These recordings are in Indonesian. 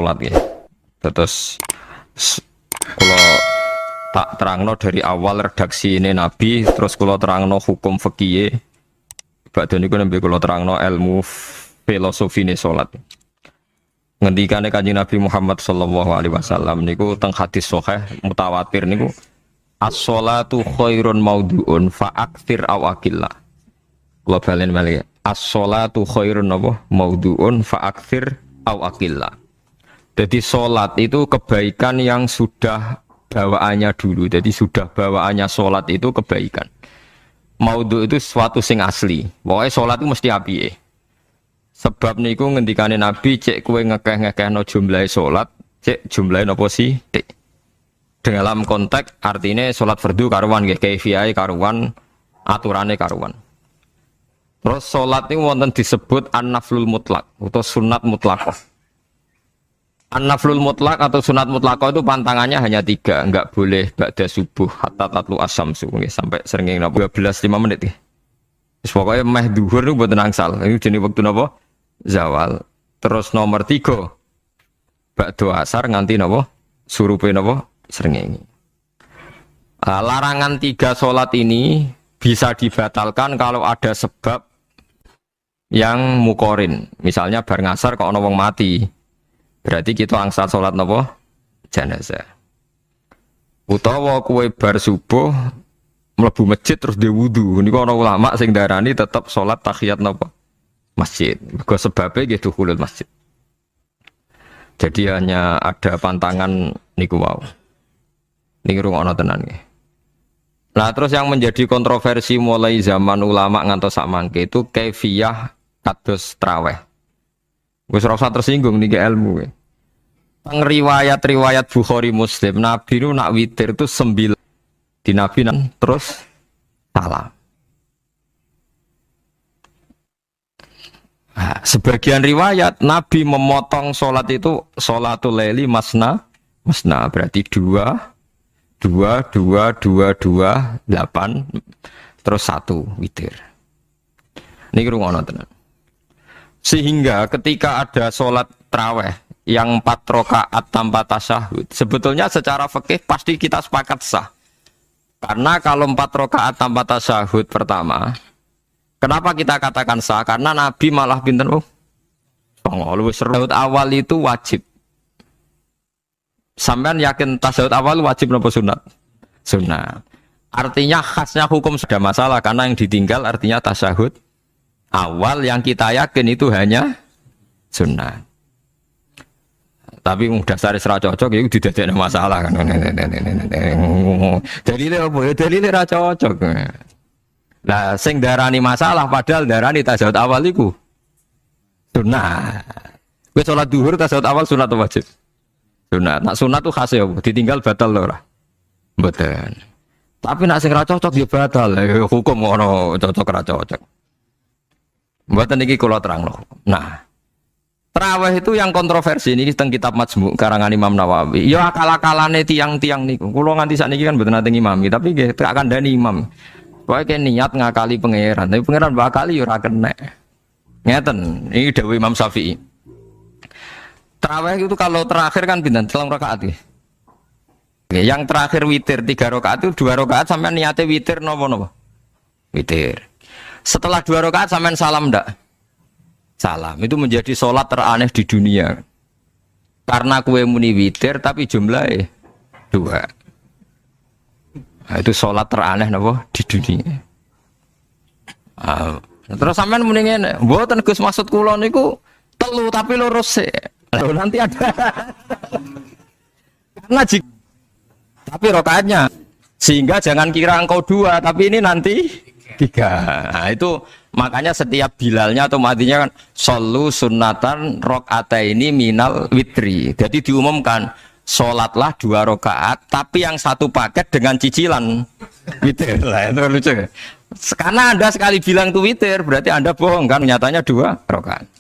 sholat ya. Terus kalau tak terangno dari awal redaksi ini Nabi, terus kalau terangno hukum fikih, badhe niku nembe kalau terangno ilmu filosofi ini sholat. Ngendikane Kanjeng Nabi Muhammad sallallahu alaihi wasallam niku teng hadis sahih mutawatir niku as-sholatu khairun maudhu'un fa aktsir aw aqillah. Kula balen malih. As-sholatu khairun maudhu'un fa aktsir aw aqillah. Jadi sholat itu kebaikan yang sudah bawaannya dulu. Jadi sudah bawaannya sholat itu kebaikan. Maudhu itu sesuatu sing asli. Pokoknya sholat itu mesti apike. Sebab niku ngendikane Nabi cek kowe ngekeh-ngekehno jumlahe sholat, cek jumlahe napa sih? Dalam konteks artinya sholat fardu karuan nggih, kaifiyahe karuan, aturane karuan. Terus sholat ini wonten disebut an-naflul mutlak atau sunat mutlaqah. An-naflul mutlak atau sunat mutlaqah itu pantangannya hanya 3, enggak boleh ba'da subuh hatta tatlu asyamsu sampai srengenge 12-5 menit ya. Wis pokoke meh dhuwur niku mboten angsal. Iku jenenge wektu napa? Zawal. Terus nomor 3 ba'da asar nganti napa? Surupe napa? Srengenge. Larangan 3 sholat ini bisa dibatalkan kalau ada sebab yang mukorin. Misalnya bar ngasar kok ana wong mati. Berarti kita angsal sholat napa? Jenazah. Utawa kowe bar subuh mlebu masjid terus dia wudu. Niku ana ulama sing darani tetap sholat tahiyat napa? Masjid. Mergo sebabe nggih dukhulul masjid. Jadi hanya ada pantangan niku wau. Niki rungokno tenan nggih. Nah, terus yang menjadi kontroversi mulai zaman ulama ngantos sak mangke itu kaifiyah kados traweh. Wis ora usah tersinggung niki ilmu. Teng riwayat-riwayat Bukhari Muslim, Nabi nu nak witir itu 9 di Nabi terus salam. Nah, sebagian riwayat Nabi memotong sholat itu sholatul laili masna berarti 2 8 terus 1 witir. Niki rungono tenan. Sehingga ketika ada sholat tarawih yang 4 rakaat tanpa tasyahud, sebetulnya secara fikih pasti kita sepakat sah. Karena kalau 4 rakaat tanpa tasyahud pertama, kenapa kita katakan sah? Karena Nabi malah pinten tasyahud awal itu wajib. Sampean yakin tasyahud awal wajib napa sunat? Sunat. Artinya khasnya hukum sudah masalah karena yang ditinggal artinya tasyahud awal yang kita yakin itu hanya sunat. Tapi dasar ra cocok ya didadekno masalah kan. Dalile apa ya? Dalile ra cocok. Lah sing darani masalah padahal darani tasyahud awal iku sunat. Kowe salat zuhur tasyahud awal sunat atau wajib? Sunat. Nak sunat tuh khas ya, ditinggal batal lho ora? Mboten. Tapi nak sing ra cocok ya batal. Hukum ngono cocok ra cocok. Mboten iki kula terangno. Nah, tarawih itu yang kontroversi ini teng kitab Majmu' karangan Imam Nawawi. Ya akal-akalane tiang-tiang niku. Kula nganti sakniki kan mboten nate ngimami, tapi nggih tak kandhani imam. Pokoke niat ngakali pangeran, tapi pangeran bakali ya ora kena. Ngeten, ini dawuh Imam Syafi'i. Tarawih itu kalau terakhir kan pinten? 3 rakaat nggih. Yang terakhir witir 3 rakaat itu 2 rakaat sampean niate witir napa? Witir. Setelah 2 rakaat sampean salam ndak? Salam. Itu menjadi sholat teraneh di dunia. Karena kue muni witir tapi jumlahnya 2. Nah, itu sholat teraneh napa di dunia. Terus sampean muni ngene, mboten Gus maksud kula niku 3 tapi lurus sih. Nanti ada. Karena tapi rakaatnya sehingga jangan kira engkau 2 tapi ini nanti 3. Nah, itu makanya setiap bilalnya atau matinya kan solu sunatan rakaataini minal witri. Jadi diumumkan sholatlah 2 rakaat tapi yang 1 paket dengan cicilan witir. Lah itu lucu. Karena Anda sekali bilang itu witir berarti Anda bohong kan, nyatanya 2 rakaat.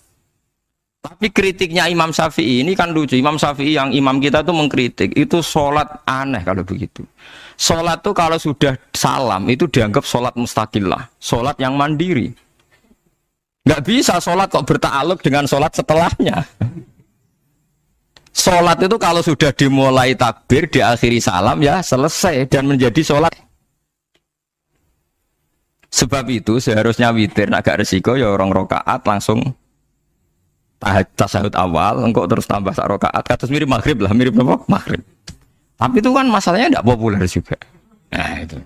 Tapi kritiknya Imam Syafi'i ini kan lucu. Imam Syafi'i yang imam kita tuh mengkritik itu sholat aneh kalau begitu. Sholat tuh kalau sudah salam itu dianggap sholat mustaqillah, sholat yang mandiri. Nggak bisa sholat kok bertakluk dengan sholat setelahnya. Sholat itu kalau sudah dimulai takbir, diakhiri salam ya selesai dan menjadi sholat. Sebab itu seharusnya witir agak resiko ya orang rokaat langsung tasahud awal, engkau terus tambah sak rokaat, kados mirip maghrib lah, mirip apa? Maghrib. Tapi itu kan masalahnya tidak populer juga. Nah itu.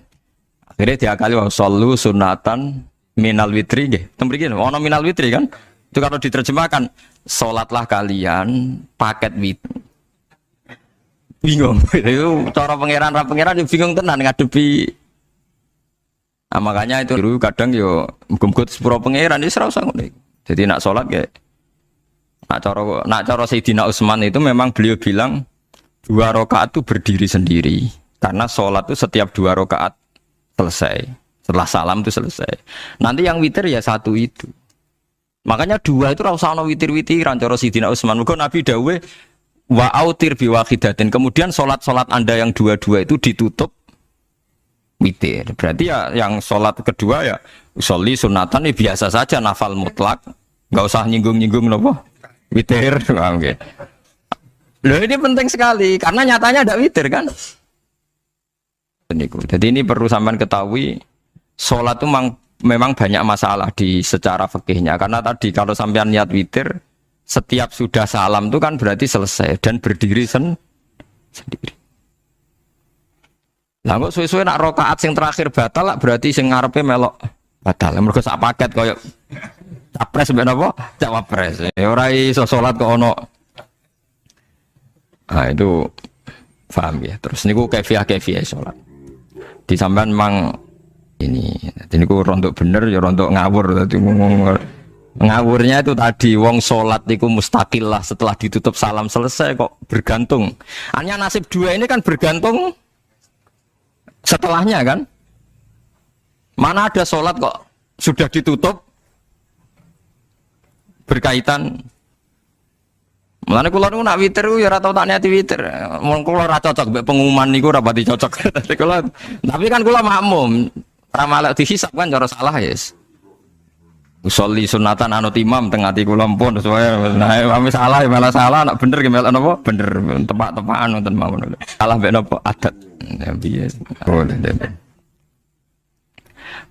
Akhirnya diakali wa shollu sunatan minal witri nggih. Temriki ono minal witri kan? Itu kalau diterjemahkan salatlah kalian paket witri. Bingung. Itu cara pangeran bingung tenan ngadepi. Nah, makanya itu dulu kadang yo muga-muga sepuro pangeran iki ora usah ngono. Jadi nak salat kayak nak cara Sayyidina Utsman itu memang beliau bilang 2 rakaat itu berdiri sendiri karena sholat itu setiap 2 rakaat selesai, setelah salam itu selesai. Nanti yang witir ya 1 itu. Makanya 2 itu rasa ono witir-witiran cara Sayyidina Utsman. Mergo Nabi dawuh wa autir bi wahidatin. Kemudian sholat Anda yang 2 itu ditutup witir. Berarti ya yang sholat kedua ya sholli sunatan ya biasa saja nafal mutlak, enggak usah nyinggung-nyinggung napa witir. Oke. Loh ini penting sekali karena nyatanya ada witir kan. Jadi ini perlu sampean ketahui, sholat itu memang banyak masalah di secara fikihnya karena tadi kalau sampean niat witir setiap sudah salam itu kan berarti selesai dan berdiri sendiri. Lah kok suwe-suwe nak rakaat sing terakhir batal lah berarti sing ngarepe melok batal. Mergo sak paket koyo capres mbek napa? Cawapres. Ya ora iso salat kok ono. Nah itu paham ya. Terus niku kefiah salat. Di sampean memang ini niku rontok bener ya rontok ngawur tadi ngawurnya itu tadi wong salat niku mustaqil lah setelah ditutup salam selesai kok bergantung. Hanya nasib 2 ini kan bergantung setelahnya kan. Mana ada salat kok sudah ditutup berkaitan. Mulane kula niku nak witir ya ora tau tak niati witir. Mun kula ora cocok mbek pengumuman niku ora pati cocok. Tapi kan kula makmum. Ora malek dihisab kan cara salah yes. Usolli sunatan anut imam teng ati kula pun sesuai. Nah, ame salah ya malah salah, nak bener ki melok napa? Bener tepak-tepakan wonten mawon. Salah mbek napa adat. Ya piye. Oh,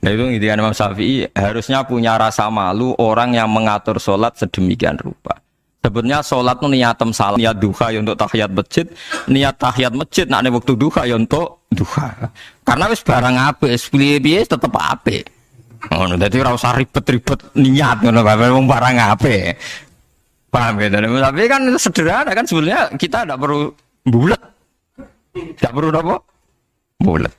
nah itu intinya Imam Syafi'i harusnya punya rasa malu orang yang mengatur sholat sedemikian rupa. Sebetulnya sholat itu niatem salam, niat duha ya untuk tahiyat masjid, niat tahiyat masjid nak waktu duha ya untuk duha. Karena wis barang apik, wis piye-piye tetep apik. Ngono dadi ora usah ribet-ribet niat ngono bae wong barang apik. Paham ya? Tapi kan sederhana kan sebenarnya kita tidak perlu bulat. Tidak perlu apa? Bulat.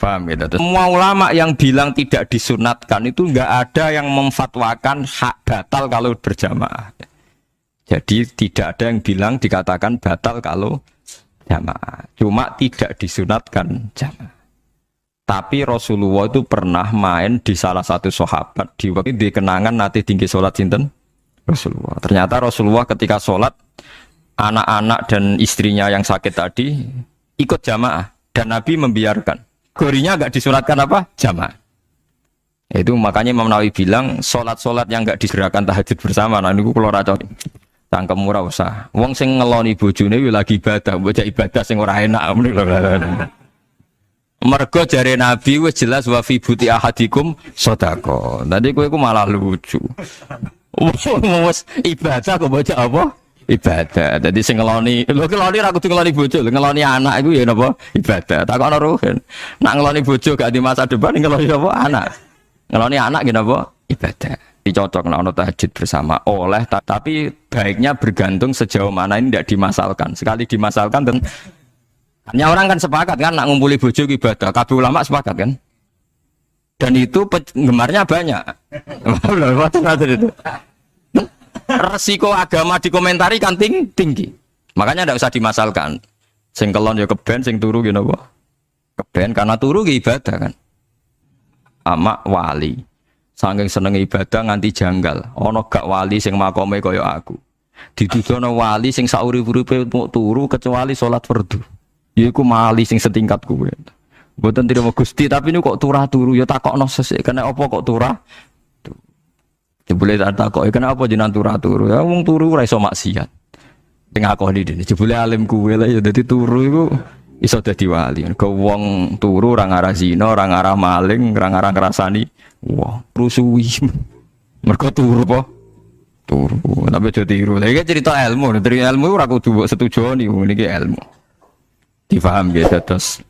Paham ya? Semua ulama yang bilang tidak disunatkan itu enggak ada yang memfatwakan hak batal kalau berjamaah. Jadi tidak ada yang bilang dikatakan batal kalau jamaah. Cuma tidak disunatkan jamaah. Tapi Rasulullah itu pernah main di salah satu sahabat di waktu di kenangan nanti tinggi sholat sinten Rasulullah. Ternyata Rasulullah ketika sholat anak-anak dan istrinya yang sakit tadi ikut jamaah dan Nabi membiarkan. Gorinya enggak disunatkan apa? Jamaah. Itu makanya Imam Nawawi bilang sholat-sholat yang enggak disegerakan tahajud bersama. Nah niku kula ra cocok. Tangkem ora usah. Wong sing ngeloni bojone lagi ibadah, bocah ibadah sing ora enak. Mergo jare Nabi wis jelas wa fi buti ahadikum sedekah. Tadi kowe iku malah lucu. Wes ibadah kok bocah apa? Ibadah. Jadi sing ngeloni, lho ngeloni ra kudu ngeloni bojo, ngeloni anak iku ya napa? Ibadah. Takon Ruhin. Nak ngeloni bojo gak di masa depan ngeloni apa? Anak. Ngeloni anak ki napa? Ibadah. Dicocok nek ana tahajud bersama oleh tapi baiknya bergantung sejauh mana ini tidak dimasalkan. Sekali dimasalkan dan hanya orang kan sepakat kan nak ngumpuli bojo ibadah. Kabeh ulama sepakat kan? Dan itu penggemarnya banyak. Resiko agama dikomentari kan tinggi. Makanya tidak usah dimasalkan. Sing kelon ya keben, sing turu ya napa? Keben karena turu ki ibadah kan. Ama wali. Saking seneng ibadah nganti janggal. Ana gak wali sing makome kaya aku. Dituduhno wali sing saurip-uripe turu kecuali salat fardu. Yaiku wali sing setingkat kuwe. Mboten trimo Gusti tapi niku kok turah turu ya takokno sesuk kena apa kok turah? Boleh tak takoki kena apa jenengan turah turu? Ya wong turu ora iso maksiat. Sing ngakoni dene jebule alim kuwe lah ya dadi turu iku iso dadi wali. Ke wong turu ora ngarah zina, ora ngarah maling, ora ngarah ngrasani wong rusuhi. Mergo turu apa? Turu. Tapi aja tiru. Lah iki cerita ilmu, dari ilmu ora kudu mbok setujoni niki ilmu. Difaham ya terus.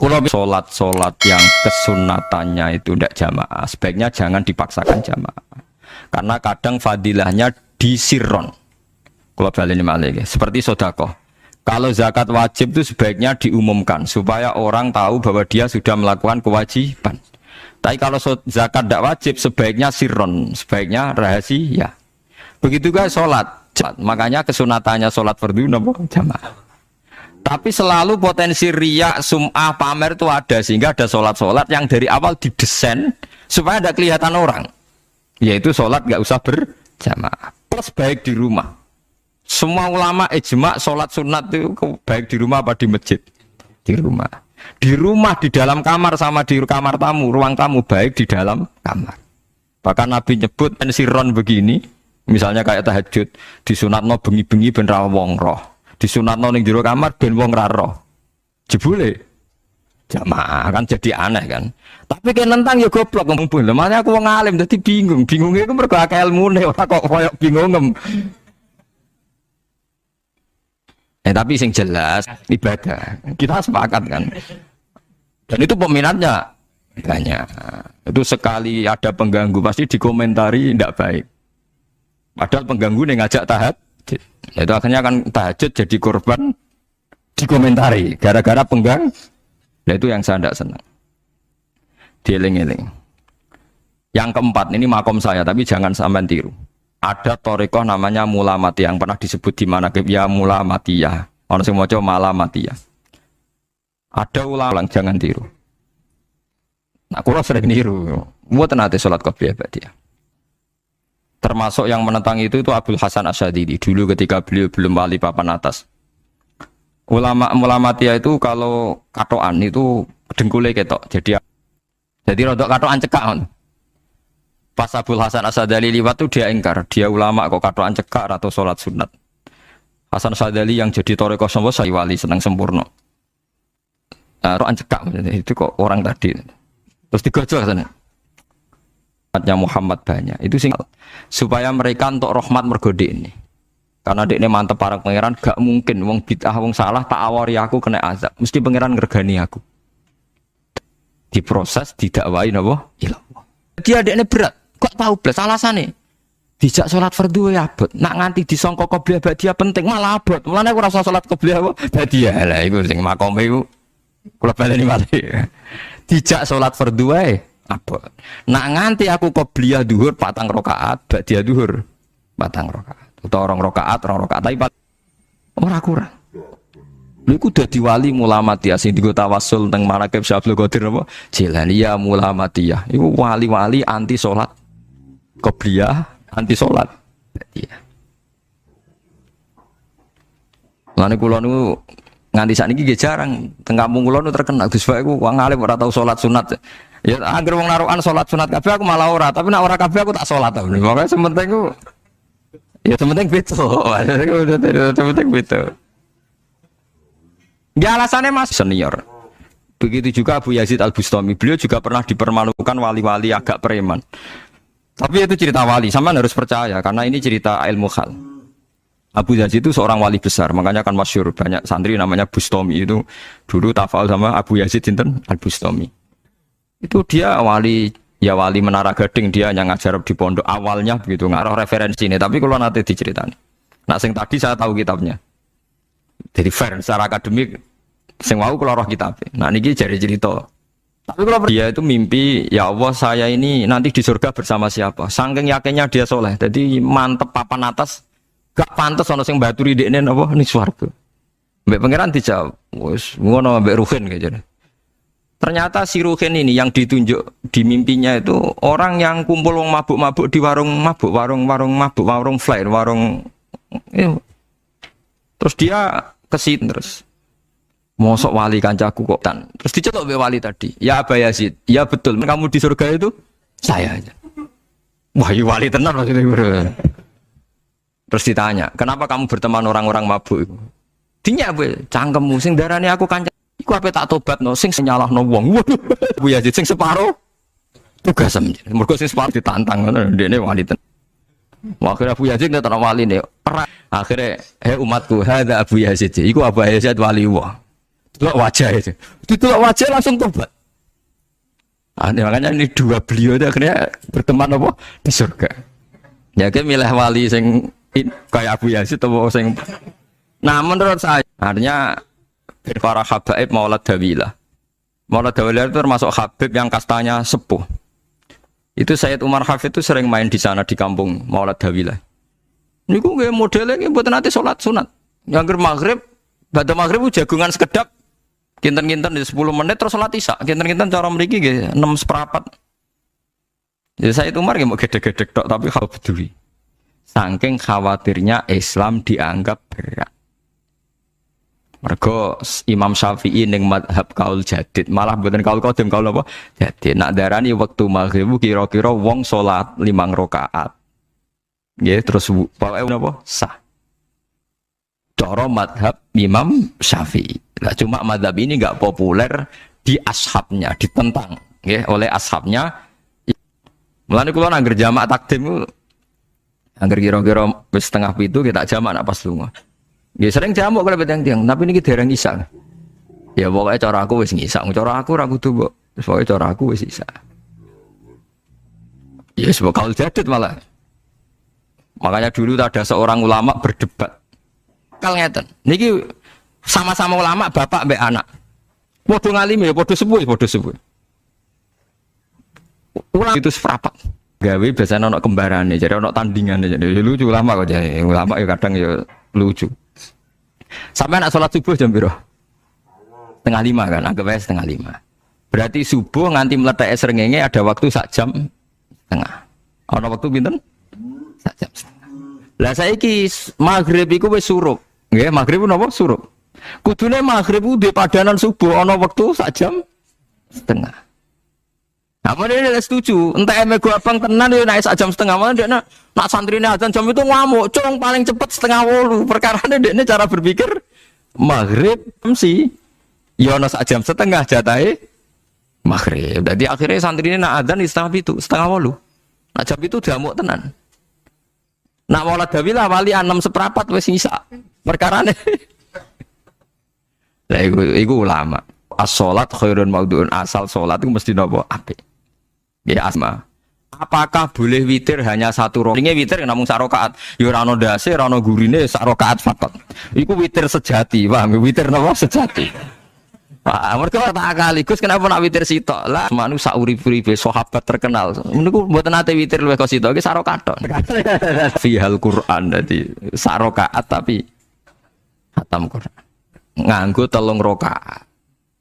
Kalau sholat yang kesunatannya itu tidak jamaah, sebaiknya jangan dipaksakan jamaah. Karena kadang fadilahnya disirron. Kalau balik ini malah seperti sodakoh. Kalau zakat wajib itu sebaiknya diumumkan supaya orang tahu bahwa dia sudah melakukan kewajiban. Tapi kalau zakat tidak wajib sebaiknya sirron, sebaiknya rahasia. Begitu juga sholat. Makanya kesunatannya sholat fardu jamaah. Tapi selalu potensi riya, sum'ah, pamer itu ada. Sehingga ada sholat-sholat yang dari awal didesain supaya tidak kelihatan orang. Yaitu sholat nggak usah berjamaah. Plus baik di rumah. Semua ulama ijma sholat sunat itu baik di rumah apa di masjid? Di rumah. Di rumah, di dalam kamar sama di kamar tamu. Ruang tamu baik di dalam kamar. Bahkan Nabi nyebut pensiron begini. Misalnya kayak tahajud. Disunatno bengi-bengi ben ra wong roh. Disunatno ning jero kamar ben wong ra roh. Jebule jamaah kan jadi aneh kan. Tapi kan nentang ya goblok ngomong lho. Makanya aku wong alim dadi bingung. Bingungnya iku mergo akeh ilmune ora kok koyo bingung. Tapi sing jelas ibadah. Kita sepakat kan. Dan itu peminatnya banyak. Itu sekali ada pengganggu pasti dikomentari tidak baik. Padahal pengganggu nih ngajak tahajud. Itu akhirnya kan tahajud jadi korban dikomentari gara-gara penggang. Nah itu yang saya tidak senang. Dieling-eling. Yang keempat ini makom saya tapi jangan sampai tiru. Ada torikoh namanya mulamatiyah yang pernah disebut di mana ya mulamatiyah. Orang semua coba malamatiyah. Ada ulama jangan tiru. Nah, kalau sering niru, buat nanti sholat qobliyah dia. Termasuk yang menentang itu Abdul Hasan Asyadili dulu ketika beliau belum wali papan atas. Ulama mulamatiyah itu kalau katoan itu dengkulnya ketok. Jadi rodok katoan cekak. Pas Abdul Hasan Asyadili liwat tuh dia ingkar, dia ulama kok katoan cekak atau sholat sunat. Hasan Asyadili yang jadi toreko semua saya wali senang sempurna. Katoan cekak itu kok orang tadi. Terus digojol sana. Umatnya Muhammad banyak itu sing supaya mereka untuk rahmat mergode ini. Karena dekne mantep para pangeran gak mungkin wong bid'ah wong salah tak awari aku kena azab. Mesti pangeran ngergani aku. Diproses didakwai napa? Ilallah. Dia dekne berat. Kok tahu blas alasane? Dijak salat fardhu ya abot. Nak nganti disangka qobliyah ba'diyah penting malah abot. Mulane aku ora usah salat qobliyah ba'diyah. Lah iku sing makome iku kula baleni malih. Dijak salat fardhu wae abot. Nak nganti aku qobliyah dhuwur 4 rakaat, ba'diyah dhuwur 4 rakaat. Utawa 2 rakaat, 2 rakaat tapi ora kurang. Lha iku dadi wali mulamatiyah sing dienggo tawasul teng Manaqib Syekh Abdul Qadir apa? Jilaniyah mulamatiyah. Iku wali-wali anti salat qobliyah, anti salat ba'diyah. Lane kula niku nganti sakniki nggih jarang teng kampung kula niku terkenal Gus Pak iku wong alim ora tau salat sunat. Ya anggere wong narukan salat sunat kabeh aku malah ora, tapi nek ora kabeh aku tak salat. Pokoke sementing ku ya sementing beto. Sementing beto. Dia alasannya Mas senior. Begitu juga Abu Yazid Al-Bustami, beliau juga pernah dipermalukan wali-wali agak preman. Tapi itu cerita wali, sampean harus percaya karena ini cerita ilmu hal. Abu Yazid itu seorang wali besar, makanya kan masyhur banyak santri namanya Bustami itu dulu tafal sama Abu Yazid sinten Al-Bustami. Itu dia wali ya wali Menara Gading, dia yang ngajar di pondok awalnya begitu, ngaruh referensi ini. Tapi kalau nanti diceritani, nah sing tadi saya tahu kitabnya, jadi fair secara akademik, sing wau kalau roh kitab. Nah niki jadi cerita. Tapi kalau dia itu mimpi, ya Allah saya ini nanti di surga bersama siapa? Saking yakinnya dia soleh, jadi mantep papan atas, gak pantas ono sing baturi dekne apa ning swarga. Mbek pangeran dijawab, wis ngono mbek Ruhin kayaknya. Ternyata si Ruhin ini yang ditunjuk di mimpinya itu orang yang kumpul wong mabuk-mabuk di warung mabuk, warung mabuk, warung flare, warung terus dia kesit terus. Mosok wali kancaku kok tan. Terus dicetok mbek wali tadi. Ya Aba Yazid, ya betul kamu di surga itu saya aja. Wah, wali tenan maksudnya. Terus ditanya, kenapa kamu berteman orang-orang mabuk itu? Dinya cangkemmu sing darani aku kanca. Iku ape tak tobat no, sing nyalahno wong. Waduh, Bu Yazid sing separo tugas semjen. Mergo sing separo ditantang ngono ndekne wali ten. Akhirnya Abu Yazid nek ana wali ne. Akhirnya umatku hadza Abu Yazid. Iku Abu Yazid wali wah. Delok wajah itu. Delok wajah langsung tobat. Makanya ini dua beliau itu akhirnya berteman apa di surga. Ya kan milih wali sing kayak Abu Yazid atau sing. Nah menurut saya artinya para habaib Maulad Dawilah. Maulad Dawilah itu termasuk habib yang kastanya sepuh. Itu Sayyid Umar Hafid itu sering main di sana di kampung Maulad Dawilah. Ini kok nggak modelnya buat nanti sholat sunat. Yang maghrib, pada maghrib jagungan sekedap. Kinten-kinten di 10 menit terus sholat isya. Kinten-kinten cara meriki nggih 6/4. Jadi Sayyid Umar nggih mau gedek-gedek tok tapi hal peduli. Saking khawatirnya Islam dianggap berat. Mergo Imam Syafi'i ning mazhab kaul jadid, malah mboten kaul qadim kaul apa? Jadi nak darani wektu maghrib kira-kira wong salat 5 rakaat. Nggih, terus pokoke napa? Sah. Cara mazhab Imam Syafi'i. Nah, cuma mazhab ini enggak populer di ashabnya, ditentang nggih oleh ashabnya. Mulane kula nang jamak takdim angger kira-kira wis setengah pitu kita jamak nak pas lunga. Nggih sering jamak kalau tiang-tiang, tapi niki dereng isa. Ya pokoke cara aku wis ngisa, cara aku ora kudu mbok. Pokoke cara aku wis isa. Ya sebab kaul jadid malah. Makanya dulu ada seorang ulama berdebat. Kal ngeten. Niki sama-sama ulama bapak mbek anak. Padha ngalime ya padha sepuh, padha sepuh. Ulama itu seprapat. Gawe biasanya ono kembarane, jadi ono tandingan jadi lucu ulama kok jadi ulama ya kadang ya lucu. Sampai nak sholat subuh jam piro? 4:30 kan, anggap aja 4:30. Berarti subuh nganti meletak srengenge ada waktu sak jam setengah. Ono waktu pinten? Sak jam setengah. Lah saiki maghrib iku wis surup. Nggih, maghrib napa surup. Kudune maghrib ku di padanan subuh ono waktu sak jam setengah. Apa dia tidak setuju? Entah eme gua abang tenan dia naik 1 jam setengah malah dia nak santrinya azan jam itu ngamuk, cung paling cepet 7:30. Perkara dia cara berpikir maghrib sih, ya no 1 jam setengah jatai maghrib. Jadi akhirnya santrinya nak azan di 7:30. Nak jam itu diamuk tenan. Nak Maulad Dawilah wali 6/4 wis sisa. Perkara lah iku ulama. As-sholat khairun maudhu'un, asal sholat itu mesti napa apik. Ya asma. Apakah boleh witir hanya 1 rakaat? Ini witir namung 1 rakaat. Ya ora ono ndase, ora ono gurine 1 rakaat faqat. Iku witir sejati, paham? Witir napa sejati. Pak, mergo tak akaligus kenapa nak witir sitok? Lah manu sak urip-uripe sahabat terkenal. Niku mboten nate witir luwih kok sitok, iki 1 rakaat tok. Fihal Quran dadi 1 rakaat tapi khatam Quran. Nganggo 3 rakaat.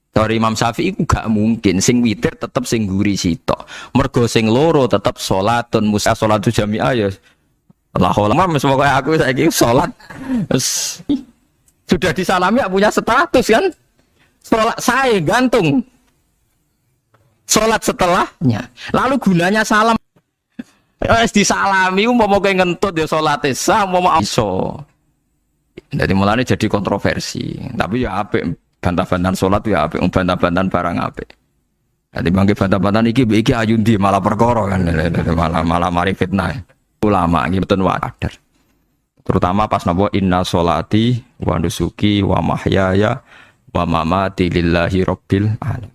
Dari Imam Syafi'i ku gak mungkin sing witir tetep sing guri sitok. Mergo sing loro tetep salatun musa salatu jami'ah ya. Allah ulama wis pokoke aku saiki salat sudah disalami punya status kan. Salat saya gantung. Salat setelahnya. Lalu gunanya salam wis disalami umpama kowe ngentut ya salate sah umpama iso. Dadi mulane jadi kontroversi. Tapi ya apik bantah-bantahan sholat ya apik, bantah-bantahan barang apik. Jadi bangke bantah-bantahan iki ayundi malah perkara kan, malah mari fitnah. Ulama iki mboten wajar. Terutama pas napa inna sholati wa nusuki wa mahyaya wa mamati lillahi rabbil alamin.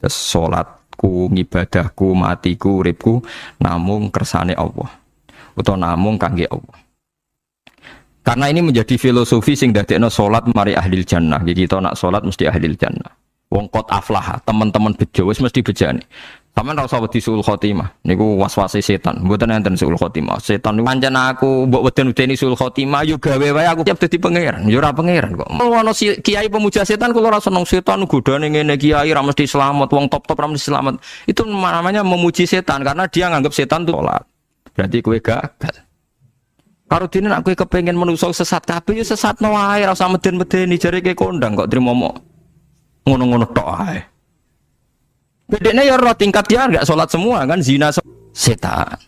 Terus salatku, ngibadahku, matiku, uripku namung kersane Allah. Utawa namung kangge Allah. Karena ini menjadi filosofi sing dadekno salat mari ahlil jannah. Jadi kita nak salat mesti ahlil jannah. Wong qad aflah, teman-teman bejo wis mesti bejane. Sampeyan ora usah wedi suul khotimah. Niku waswase setan. Mboten enten suul khotimah. Setan niku pancen aku mbok weden-wedeni suul khotimah yo gawe wae aku siap dadi pangeran. Yo ora pangeran kok. Ono kiai pemuja setan kula ora seneng setan godane ngene kiai ra mesti selamat, wong top-top ra mesti selamat. Itu namanya memuji setan karena dia nganggap setan itu salat. Berarti kowe gagal. Karo dene nek kowe kepengin menungso sesat kabeh ya sesatno wae ora usah meden-medeni jare kowe kondang kok trimo mok ngono-ngono tok ae. Bedene ya ora tingkat dia enggak salat semua kan zina setan.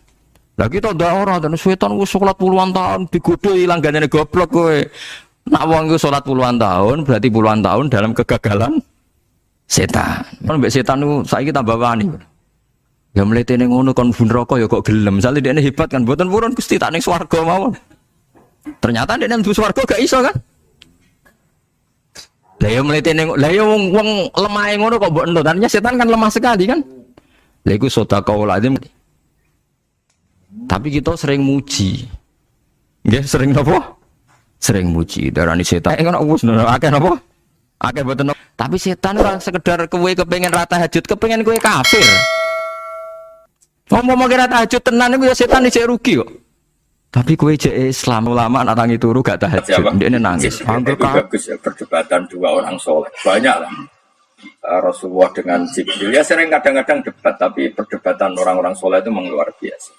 Lah kita ndak ora dan setan wis salat puluhan tahun digodho ilang gandane goblok kowe. Nak wong iku salat puluhan tahun berarti puluhan tahun dalam kegagalan setan. Kan mbek setan niku saiki tambah wani. Ya mletene ngono kon bun neraka ya kok gelem. Misale dekne hebat kan mboten purun Gusti tak ning swarga mawon. Ternyata dekne mlebu swarga gak iso kan. Lah ya mletene lah ya wong lemah ngono kok mbok entuk. Tadinya setan kan lemah sekali kan. Lah iku sedekahul azim. Tapi kita sering muji. Nggih, sering napa? Sering muji. Darani setan ngono wis akeh napa? Akeh mboten. Tapi setan ora sekedar kowe kepengin ra tahajud, kepengin kowe kafir. Ngomong kira tahajud tenan iku ya setan isih rugi kok. Tapi kowe jek Islam ulama nak tangi turu gak tahajud, ndekne nangis. Bagus ya perdebatan dua orang soleh. Banyak lah. Rasulullah dengan Jibril ya sering kadang-kadang debat, tapi perdebatan orang-orang soleh itu memang luar biasa.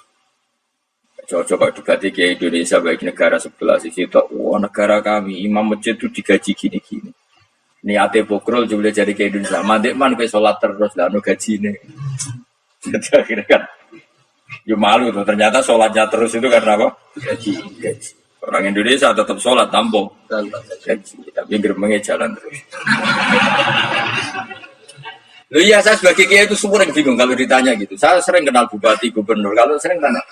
Coba debat di Indonesia bagi negara sebelah sisi itu, wah negara kami imam masjid itu digaji gini-gini. Niate pokrol juga jadi ke Indonesia, mandek man ke sholat terus lah no gaji ini. Jadi akhirnya kan, ya malu tuh ternyata sholatnya terus itu karena apa? Gaji. Orang Indonesia tetap sholat tampung gaji, tapi gerbangnya jalan terus. Loh iya, saya sebagai kiai itu sering bingung kalau ditanya gitu. Saya sering kenal bupati, gubernur. Kalau sering tanya,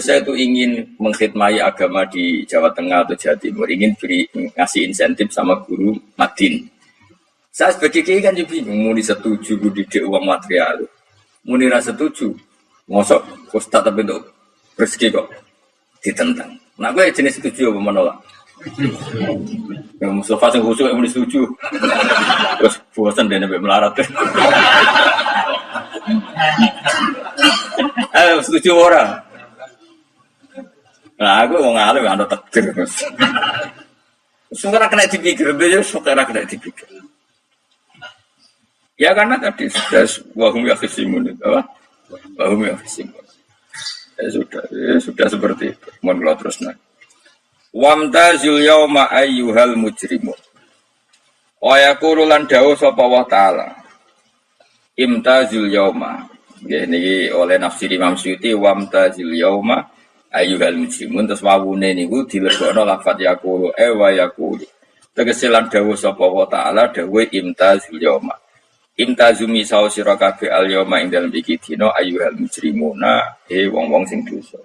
saya itu ingin mengkhidmati agama di Jawa Tengah atau Jawa Timur, ingin ngasih insentif sama guru Madin. Saya sebagai kiai kan juga bingung, mau disetuju didik uang material, mau dirasa setuju, ngosok ustaz tapi untuk rezeki kok ditentang. Nah gue jenis setuju apa menolak? Yang Mustafa yang khusus yang setuju, terus bosan dia sampai melarat. Ayo setuju orang. Nah aku mau ngalih ada takdir. Sekarang kena dipikir, dia sekarang kena dipikir. Ya karena tadi sudah wahum ya fisimun itu, apa? Wahum ya fisimun. Ya sudah seperti itu. Mohon kalau terus nak. Wamtazil yauma ayyuhal mujrimun. Wa yaqulu lan dawuh sapa wa ta'ala. Imtazil yauma. Nggih niki oleh nafsir Imam Suyuti wamtazil yauma ayyuhal mujrimun terus wawune niku dilebokno lafaz yaqulu wa yaqulu. Tegese lan dawuh sapa wa ta'ala dawuh imtazil yauma. Imtazumi sawo sira kabeh al yauma ing dalem iki dina ayyuhal mujrimuna wong-wong sing dosa.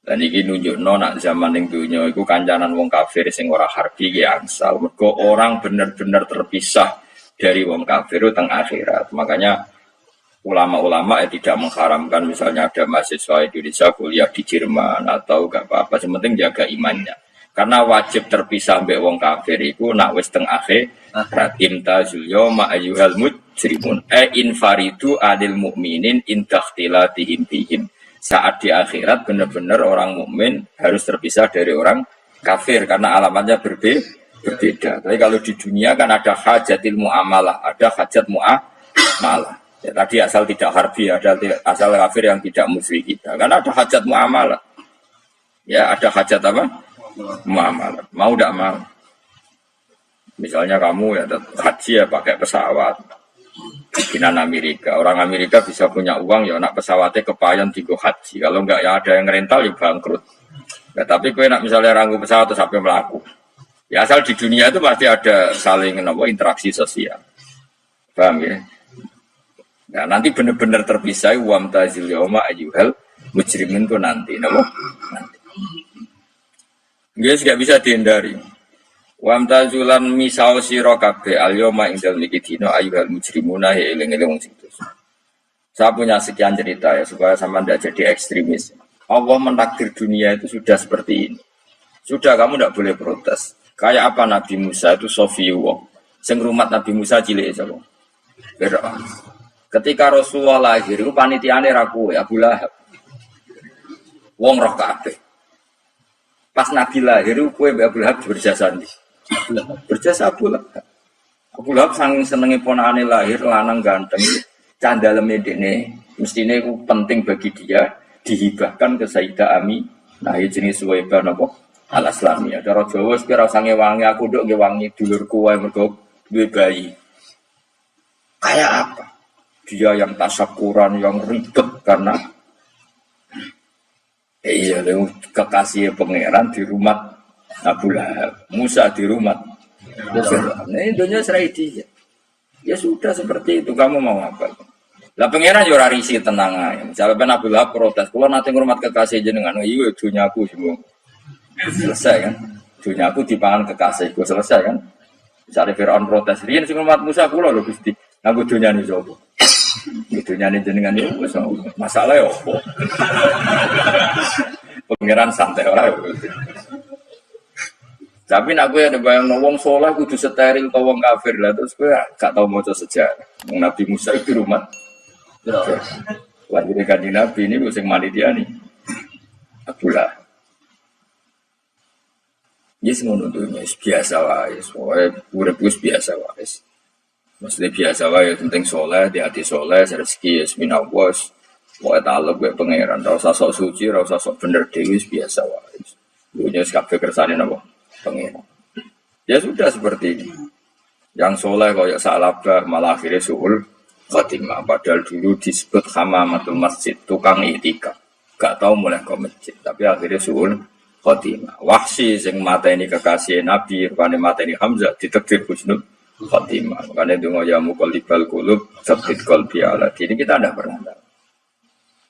Dan ini nunjukno nak zaman ning dunya iku kancanan wong kafir sing ora harbi ki angsal. Mergo orang benar-benar terpisah dari wong kafir teng akhirat. Makanya ulama-ulama tidak mengharamkan misalnya ada mahasiswa Indonesia kuliah di Jerman atau gak apa-apa, yang penting jaga imannya. Karena wajib terpisah mbek wong kafir iku nak wis teng akhirat. Imtazul yauma ayyuhal mujrimun infaridu adil mukminin intakhtilatihim bihim. Saat di akhirat benar-benar orang mukmin harus terpisah dari orang kafir karena alamatnya berbeda. Tapi kalau di dunia kan ada hajatil muamalah, ada hajat muamalah. Ya, tadi asal tidak harbi, ada asal kafir yang tidak musyrik kita. Karena ada hajat muamalah. Ya, ada hajat apa? Muamalah. Mau tidak mau. Misalnya kamu ya haji ya pakai pesawat. Bikinan Amerika, orang Amerika bisa punya uang ya nak pesawatnya kepayan tigo haji. Kalau enggak ya ada yang rental ya bangkrut. Ya, tapi kue nak misalnya ranggu pesawat terus sampai melaku. Ya asal di dunia itu pasti ada saling interaksi sosial. Paham ya? Nah nanti benar-benar terpisah wamtazil yauma ayyuhal mujrimin itu nanti, nanti. Guys nggak bisa dihindari. Wamtazulan misau sira kabeh al-yauma ing dalem iki dina ayyuhal mujrimuna eling-eling wong sing dosa. Saya punya sekian cerita ya supaya sama tidak jadi ekstremis. Allah mentakdir dunia itu sudah seperti ini. Sudah kamu tidak boleh protes. Kayak apa Nabi Musa itu Sofiyullah. Sing rumat Nabi Musa cilik sapa? Fir'aun. Ketika Rasulullah lahir itu panitiane ra kowe Abu Lahab. Wong roh kabeh. Pas Nabi lahir kowe Abu Lahab berjasa ndi? Berjasa Abu Lahab. Abu Lahab saking senenge ponakane lahir lanang ganteng, candaleme dekne mestine iku penting bagi dia dihibahkan ke Sayyidah Ami. Nah, iki jenis Suwaibah napa? Al-Islamiyah. Cara Jawa wis ora sange wangi aku nduk nggih wangi dulurku wae mergo duwe bayi. Kayak apa? Dia yang tasyakuran, yang ribet karena Iya, lho kekasih pangeran di rumah Abu Lahab, Musa di rumah. Nah, dunia serai dia. Ya sudah seperti itu. Kamu mau apa? Lah pangeran yo ora risi tenang ae. Misalnya ben Abu Lahab protes, "Kula nate ngurmat kekasih jenengan." Iya, dunia aku semua. Selesai kan? Dunia aku dipangan kekasihku selesai kan? Misalnya Fir'aun protes, "Riyen sing ngurmat Musa kula lho Gusti." Aku dunia ini coba. Dunia ini jenengan ya masalah ya apa? Pangeran santai ora. Tapi nak gue ada bayang wong soleh kudu steril atau wong kafir lah terus gue gak tau maca sejarah. Nabi Musa itu rumah. Lahir kanjeng Nabi ini gue sing mandi dia nih. Abdullah. Yes ngono tuh biasa wae, soalnya urip wis biasa wae. Maksudnya biasa wae penting soleh, di hati soleh, rezeki minawas. Wae talep gue pangeran, ora usah sok suci, ora usah sok bener dhewe biasa wae. Dunya kabeh kersane napa? Pangeran. Ya sudah seperti ini. Yang soleh kayak Sa'labah malah akhirnya suhul khotimah. Padahal dulu disebut hamamatul masjid, tukang itikaf. Gak tahu mulai ke masjid, tapi akhirnya suhul khotimah. Wahsy sing mateni kekasih Nabi, rupane mateni Hamzah ditakdir husnul khotimah. Makanya donga ya muqallibal qulub, tsabbit qalbi ala dini. Kita tidak pernah tahu.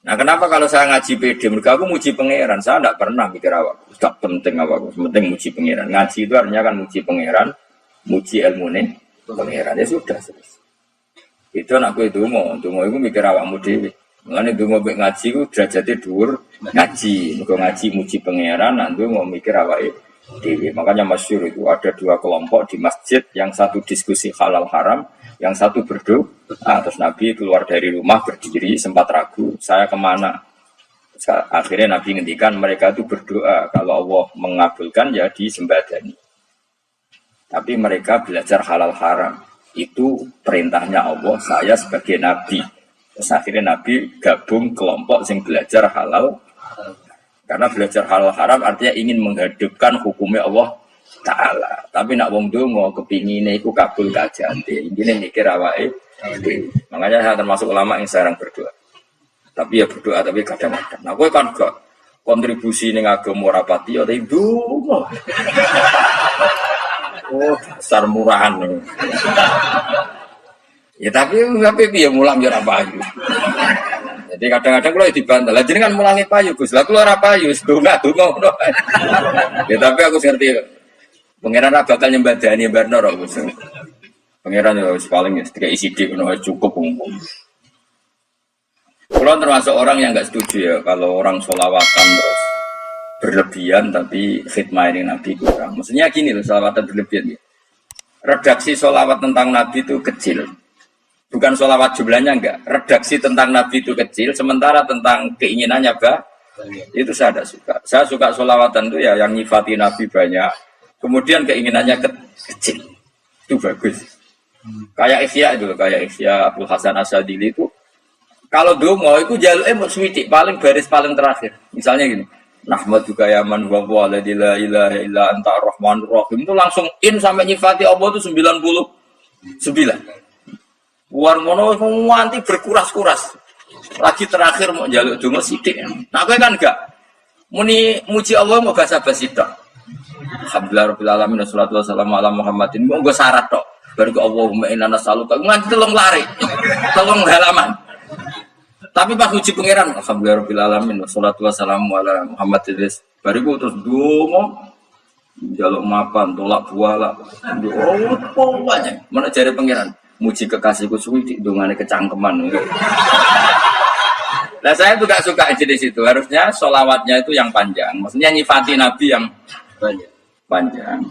Nah kenapa kalau saya ngaji PD, mereka aku muji pangeran, saya tidak pernah mikir awak, tak penting awak, penting muji pangeran. Ngaji itu artinya kan muji pangeran, muji ilmu nih pangeran, ya sudah selesai. Itu anakku itu mau itu mikir awakmu dewi. Mengenai itu mau ngaji itu derajatnya dhuwur ngaji, ngaji muji pangeran, nanti mau mikir awak dewi. Makanya masyhur itu ada dua kelompok di masjid, yang satu diskusi halal haram, yang satu berdoa. Terus Nabi keluar dari rumah berdiri sempat ragu, saya kemana? Akhirnya Nabi ngendikan mereka itu berdoa kalau Allah mengabulkan ya disembadani. Tapi mereka belajar halal haram. Itu perintahnya Allah, saya sebagai Nabi. Terus akhirnya Nabi gabung kelompok yang belajar halal. Karena belajar halal haram artinya ingin menghadapkan hukumnya Allah Ta'ala. Tapi nak wong donga kepingine iku kabul kajante. Intine mikir awake. Makanya saya termasuk ulama yang jarang berdoa. Tapi ya berdoa tapi kadang-kadang. Nah, kowe kan gak kontribusi ning agama ora pati ya ndonga. Oh, dasar murahan. Ya tapi piye mulang ya ora payu. Jadi kadang-kadang kalau dibantah, lah jenengan mulangi payu Gus. Lah kula ora payu, donga ngono. Ya tapi aku ngerti. Pangeran bakal nyembadani barno ora Gus. Pangeran ya paling ketika isi dik cukup umum. Kalau termasuk orang yang nggak setuju ya kalau orang sholawatan terus berlebihan tapi khidmah ini Nabi kurang. Maksudnya gini loh, sholawatan berlebihan ya. Redaksi sholawat tentang Nabi itu kecil. Bukan sholawat jumlahnya enggak. Redaksi tentang Nabi itu kecil, sementara tentang keinginannya itu saya tidak suka. Saya suka sholawatan itu ya yang nyifati Nabi banyak. Kemudian keinginannya kecil. Itu bagus. Kayak Ihya itu, kayak Ihya Abdul Hasan Asadili itu. Kalau dongo itu jaluknya mau swidik, paling baris paling terakhir. Misalnya gini. Nahmad juga ya man wa la ilaha illa anta ar-rahmanur rahim itu langsung in sampai nyifati Allah itu 99. War ngono nganti berkuras-kuras. Lagi terakhir mau njaluk donga sithik. Nah kowe kan enggak. Muni muji Allah mau basa-basi tok. Alhamdulillah rabbil alamin wassalatu wassalamu ala Muhammadin. Monggo syarat tok. Baru ke Allahumma inna nas'aluka nganti telung lari. Telung halaman. Tapi pas uji pangeran, alhamdulillah rabbil alamin wassalatu wassalamu ala Muhammadin. Bariku terus donga njaluk mapan, tolak buala. Oh, banyak. Mana jare pangeran? Muji kekasihku suwi di dongane kecangkeman. Nah saya juga suka jenis itu. Harusnya sholawatnya itu yang panjang. Maksudnya nyifati Nabi yang panjang.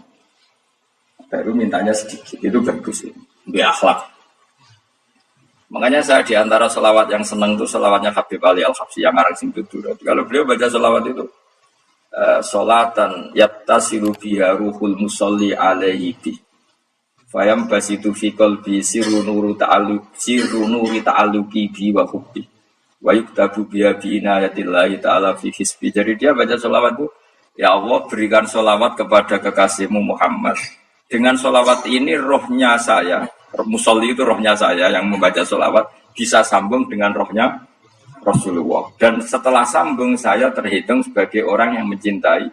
Baru mintanya sedikit. Itu bagus. Itu akhlak. Makanya saya diantara sholawat yang senang itu sholawatnya Habib Ali Al-Habsyi yang arang sing tutur. Kalau beliau baca sholawat itu sholatan yattasilu biha ruhul musolli alaihi bi fayam basitu fi qalbi sirru nuri ta'alluqi bi wa hubbi wa yuktabu biha bi inayatillahi ta'ala fi hisbi. Jadi dia baca sholawat itu, ya Allah berikan sholawat kepada kekasihmu Muhammad. Dengan sholawat ini rohnya saya, musolli itu rohnya saya yang membaca sholawat bisa sambung dengan rohnya Rasulullah. Dan setelah sambung saya terhitung sebagai orang yang mencintai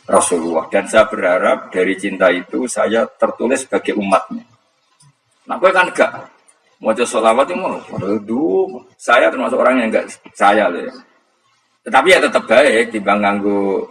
Rasulullah. Dan saya berharap dari cinta itu saya tertulis sebagai umatnya. Nah, gue kan enggak mau sholawat itu mau. Saya termasuk orang yang enggak saya loh ya. Tetapi ya tetap baik dibanding nganggo